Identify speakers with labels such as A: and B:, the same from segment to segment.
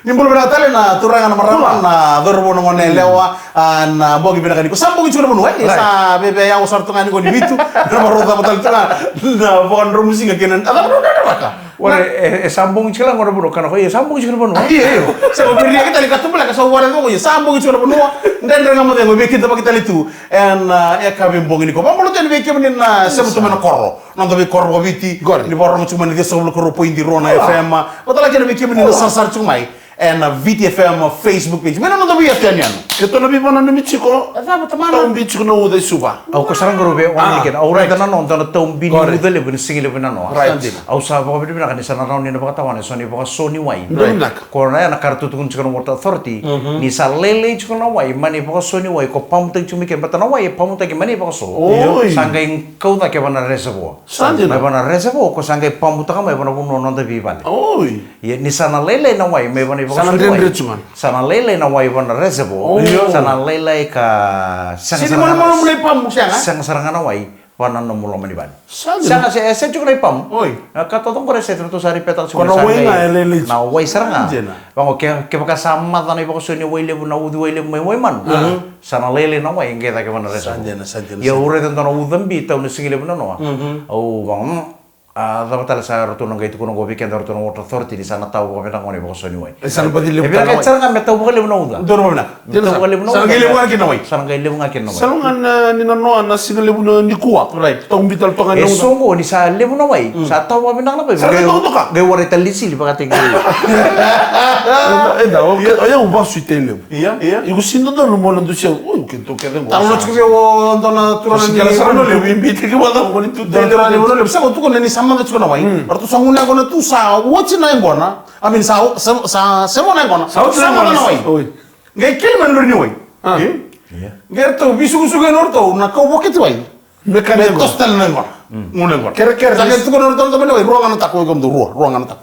A: Nimbul beratale na turangan marama na dorbo no ngone lewa na bogi bina kaniko sambo gichu no ya sa bebe ya usar tungani ko dibitu na maroda batal tunga na bon rumusi ngakenan ada no raka
B: ora sambung gichu la ngora buno kana ko sambung gichu no
A: iya sa ko birria kita likatu bela ka so wara ko sambo gichu no ndendre ngamo de be kita bakita litu en ya kabe bongi ko ba mo ten be kemen na sebutu men korro non do be korro biti ni borro mo cuma ni so ko po indi rona fm batala kene be kemen na sarsar chumai en VTFM Facebook page. Mena não devia ter niano.
C: Eu tô na biba na michiko. Tão bichiko no ude suba.
B: Au ko sarang robe wan niken. Au ra dana non dana tão bini ude le bun singile bun no. Au sa ba bini na sana raun ni ba tawan so ni ba so ni wai. Ko na kartu tukun chikono water authority ni sa lele chikono wai mani ba so ni wai ko pam tak chumi ken batana wai pam tak mani ba so. Sangai kau da ke bana reservoir.
C: Sandina
B: bana reservoir ko sangai pam tak mai bana bun no da biban.
C: Oi.
B: Ye ni sana lele na wai me bana
C: sana dendre cuman.
B: Sana lele na wai bana reservoir. Sana lele ka
A: sini mau mulai pam siang
B: sang sarangana wai wana no mulo maniban
C: sana
B: se juga pam
A: oi
B: kata tong kore se terus hari petal
C: kono wai na lele
B: na wai saranga bango ke baka sama tani baka soni wai lebu na udu wai lebu mai man sana lele na wai ngeta ke wana reservoir ya ure tanto na udambi tau ni singile buna no au bang dapat ala sa roto nang itu kuno gobi kenda roto water authority di sana tahu kami nang ngone bokso ni wai.
C: Sana pati lebu
B: tanah. Tapi cara kami tahu bukan lebu nauda.
A: Doro mana?
B: Tahu bukan lebu nauda.
A: Sana lebu ngakin nawai.
B: Sana lebu ngakin nawai.
C: Sana ngan ni nano ana sina lebu ni kuat.
A: Right.
C: Tahu bital tongan nauda.
B: Esongo ni sa lebu nawai. Sa tahu kami nang napai.
C: Sana tahu tu kak.
B: Gaya warai talisi li pakai tinggi.
C: Eda, olha um baixo e tem lebu.
A: Iya.
C: E o sino do lumo não do céu. Oi, que tu quer
A: Tahu lo cukup yo antona turunan ni.
C: Kalau sana lebu imbite que vai dar com itu.
A: Turunan lebu lebu. Sa tu kan ni sama tu cukup nawai. Artu sanguna gona tu sa watch na ngona. Amin sa semo na ngona.
C: Sa
A: na nawai.
C: Oi.
A: Ngai kilman lu ni wai. Iya. Ngai tu bisu suga norto na kau boket wai.
C: Mekanik
A: tostal na ngona. Ngona ngona.
C: Kira-kira.
A: Sa tu kan norto também wai ruangan tak ko gam do ruangan tak.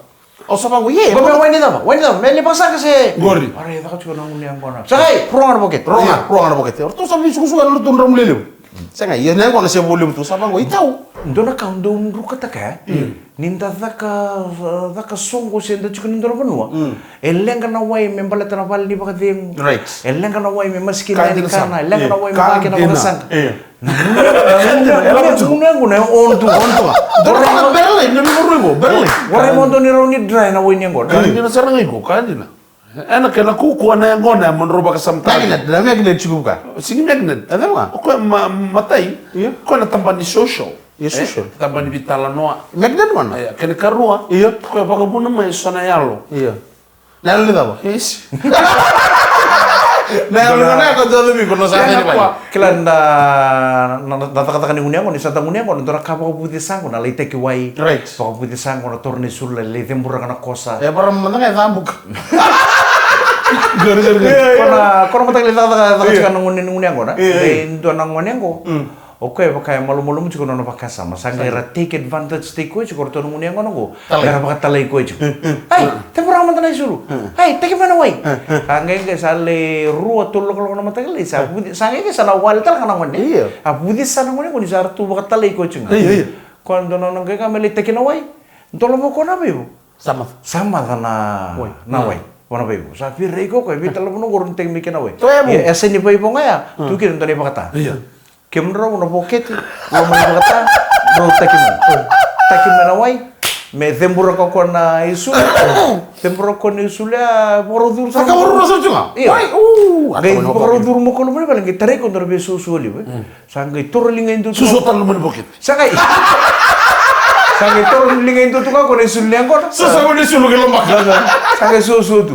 A: O sa bangu ye.
B: Kau wai ni dah, meli pasang ke se.
C: Gori.
B: Are dah kau nang uliang kona. Sakai, ruangan boket.
A: Ruangan boket. Artu sa bisu suga norto ndram lelu. Saya nggak, iya nih kalau saya boleh betul, siapa gue tahu.
B: Ndona kau ndon ruka taka, ninda daka songo senda cukup ndona benua. Eleng kana wai membala tanawal ni baka ding.
A: Right.
B: Eleng kana wai memaskin ni kana, eleng kana wai makin apa sang. Eleng guna on tu.
A: Dorang Berlin, nabi baru Berlin.
B: Warai mondo ni rauni dry na wai ni anggot.
C: Kan dia sarang iko kan dia. Enak kena kuku ana yang gona menroba kesam tadi.
A: Magnet, dah magnet cukup kan?
C: Sini magnet.
A: Ada apa?
C: Kau matai.
A: Iya.
C: Kau nak tampan di social.
A: Iya social.
C: Tampan di vitala noa.
A: Magnet mana?
C: Iya, kena karua.
A: Iya.
C: Kau pakai buna mai sona yalo.
A: Iya. Lalu apa?
C: Yes.
A: Nah, mana kau jauh lebih kono sana ni pak.
B: Kelan kata ni uniang ni santa uniang kon ndora kapa putih sang kon alai teki wai.
A: Right.
B: Papa putih sang kon torni sulle le tembura kana kosa.
A: Ya para mana kayak sambuk.
C: Gor.
B: Kona mata le kata kan uniang kon. Ento nang uniang ko. Oke, pakai malu-malu juga nono pakai sama. Sangat take advantage take kue juga orang tuh yang ngono gara pakai talai kue juga. Tempurang mantan aja dulu. Take mana wai? Angge ke sale ruat tuh kalau nama talai. Sange ke sana wal tal kana ngono.
A: Iya.
B: Budi sana ngono kau disar tuh pakai talai kue juga.
A: Iya.
B: Kau nono ke kami take na wai. Tolong mau kau nabe bu? Sama kana na wai. Wana bebo. Sa pireko kue bi telepon ngurun take mikir na wai. Ya esen di bebo ngaya. Tuh kira ntoni pakata.
C: Iya.
B: Kemro una pocket, lo menurutnya, bro takim menawai, me tempura kau na isu, tempura kau na isu lah, borodur.
A: Saka baru rasa juga.
B: Iya. Gay borodur mo kalau mana paling kita rekon terbe susu liu, sanggai turlingan itu.
C: Susu terlalu menbukit.
B: Sanggai turlingan itu tuh kau na isu liang kau.
A: Susu kau ni sulu kelomak.
B: Sanggai susu tu.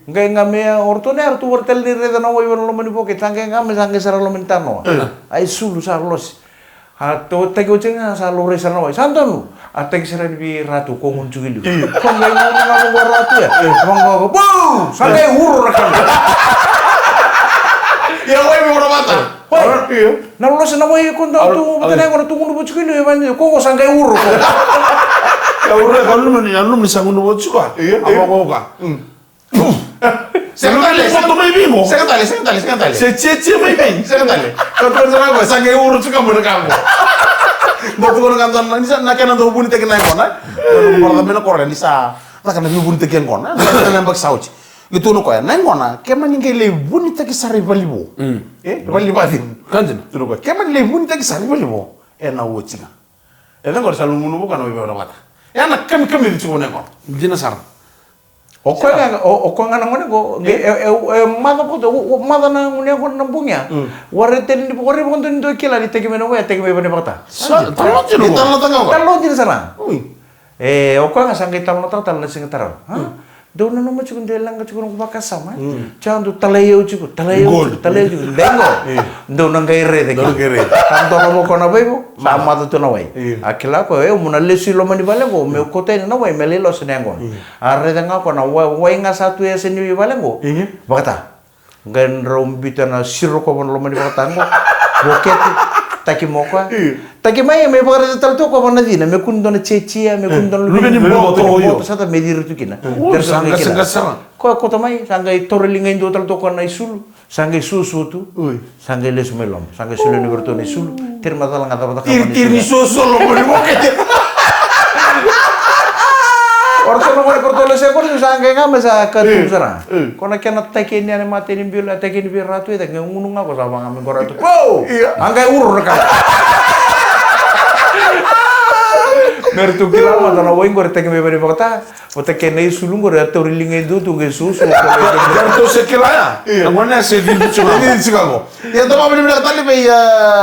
B: Gay ngame ortone artu wortel di reda na wai lo meni poket sanggai ngame sanggai sara lo mentano. Ai sulu sarlos. Atau tegi ucenga salure sana wai santonu. Ateng seren bi ratu kongun cugilu. Kong gay ngomong ngomong gua ratu ya. Ngomong bu sanggai urur kan.
A: Ya wai mau mata.
B: Iya. Nah lo sana wai kon tu betul yang orang tunggu nu cugilu ya banyak. Kong sanggai urur.
C: Ya udah kalau lu misalnya nu juga. Iya. Apa kau kah?
A: Sekali bingung. Sekali.
C: Cece mai bing.
A: Sekali. Kau tuh sama gue, sangat urut suka berkamu. Waktu kau nonton ini nak kena tuh bunyi tekan naik kona. Kalau mena koren bisa, tak kena bunyi tekan kona. Nak nembak sauci. gitu no ko ya nengona keman ngi le buni taki sari balibo bali batin
C: Kanjin.
A: tuno ko keman le buni taki sari balibo na wochina ngor salu munu bukan o bebe wata na kami di tuno ngor
C: Jina sar.
B: O ko nga ngone ko mada po mada na ngune ko nampunya ware ten di ware ko ton do kila di tegi meno we tegi me bane bata
C: Talon jino.
A: Talon tanga ko
B: talo jin sana o ko nga sangay talo na sing taro ha do na no machukun de lang chukun ko bakasama chandu talayo chuku dengo do na ngai re de tanto no ko na bebo sama to na wai akila ko muna lesi lo mani bale ko me ko te na wai mele lo senengo arre de nga ko na wai nga satu ya seni bale ko bakata gan rombita na siro ko lo mani bakata ngo boket taki mokwa taki mai me bagara tal to ko bana dina me kun don chechi me kun don
C: Lu beni moto
B: sata me dir tu kina
C: Sangga.
B: ko tamai sangai torlinga indo tal to ko na isul sangai susu tu sangai les melom sangai sulu ni berto ni sul tir matala ngata bata
A: tir ni soso lo mo boket
B: Orto no ko korto les ko sangai ngama sa ka tu sana ko na kena taki ni ane mate ni bila taki ni biratu eta ngunu ngako sa bang amin koratu wow angkai urur ka Mertu kila mata na woing gore teke me bari bakta o teke nei sulung gore atori lingai do tu ngai susu
C: Janto se kila ya. Ngone se di chuko.
A: ini Chicago ya tama beli beli tali be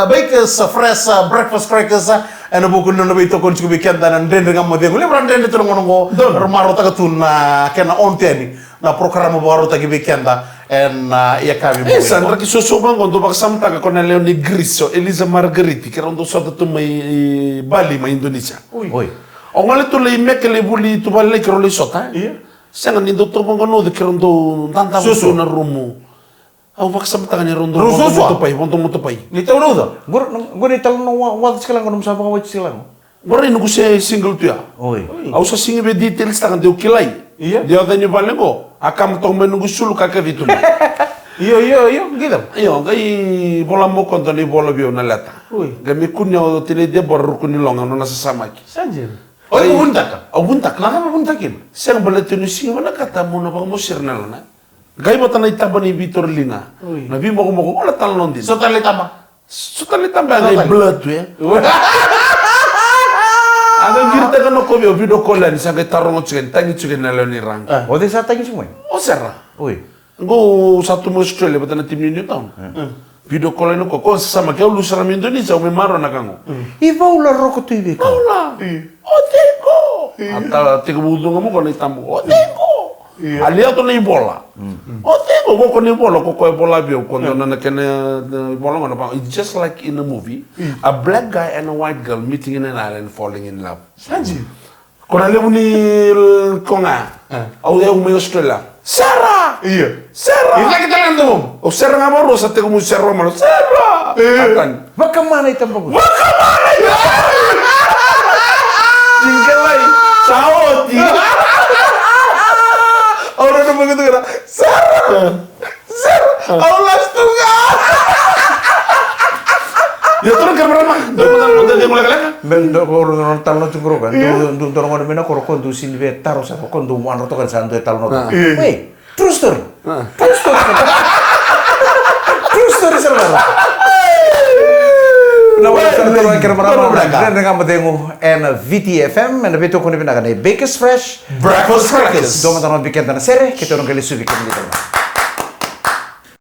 A: bakers fresh breakfast crackers ana buku no be to kon chubi kenda nan den ngam mo de ngule bran den to ngono go maro ta tuna kena onteni na programa baro ta be kenda en ya kabi mo
C: Sandra ki soso bang kondo baksam taga kona Leoni Grisso, Elisa Margheriti, che rondo sota tu mai Bali ma Indonesia.
B: oi
C: Ongale tu le mek le buli tu bali ke role sota.
A: Iya.
C: Sanga ni do to bang kono de ke rondo tanta
A: Susu.
C: na rumu. Au baksam taga ni rondo
A: Susu.
C: moto pai.
A: ni tau no da
B: gore tal no wa sekala ngono sa bang wa sekala
C: Bora inu se single tu ya.
B: oi
C: Au sa singi be details taga de ukilai.
A: Iya.
C: Dia da ni balengo. Akam to menunggu sulu kakek itu.
A: iyo gitu
C: Iyo, gai bola mo konto ni bola bio na lata.
A: Ui.
C: Gami kunyo tini dia baru kuni longa no nasa samaki.
A: sanjir oh itu buntak
C: Buntak
A: lah
C: lah.
A: kan buntakin
C: Siang balik tuni singa mana kata mo na bang mo sirna na. Gai bata na itaba ni Vitor Linga.
A: Ui.
C: Nabi mo ko wala talon din.
A: so tali tama
C: Sutali tambah gai
A: Sutali.
C: blood tu ya. Aga girta kan ko bio video call ni sa gai tarong chicken tangi chicken na leoni rang.
B: o de sa tangi semua
C: O serra.
B: oi
C: Go satu mo Australia bata na tim ni Newtown. Video call no ko sama kau lu saram Indonesia o me maro na kango.
B: i vau la roko tu ibe ka
C: Hola. O tengo. Ata tiga budung mo ko na itamu. O tengo. Aliato na ibola. O tengo ko na ibola ko ibola bio ko na kena ibola ngona pa. It's just like in a movie. A black guy and a white girl meeting in an island falling in love.
A: sanjir
C: Kona le muni konga. Au de me Australia. Sarah.
A: iya
C: Sarah.
A: itu kita kan tuh
C: O Sarah nga baro sa tiga mo Sarah malo. Sarah. Akan.
B: baka mana itam bagus
C: Jingkelai. Saoti.
A: orang udah begitu kira Sarah Allah setengah
C: Ya turun ke berapa? Udah dia mulai kalian?
B: bendo ko ron tal no chukuro kan do do ngone mena ko ko do silve taro sa ko do wan to kan santo tal no wei true story true story serba na wala sa to kira marama dan dengan matengo en VTFM en beto ko ni binaga Bakers Fresh
A: breakfast crackers
B: do mata no bikin tan sere kita orang kali subi kan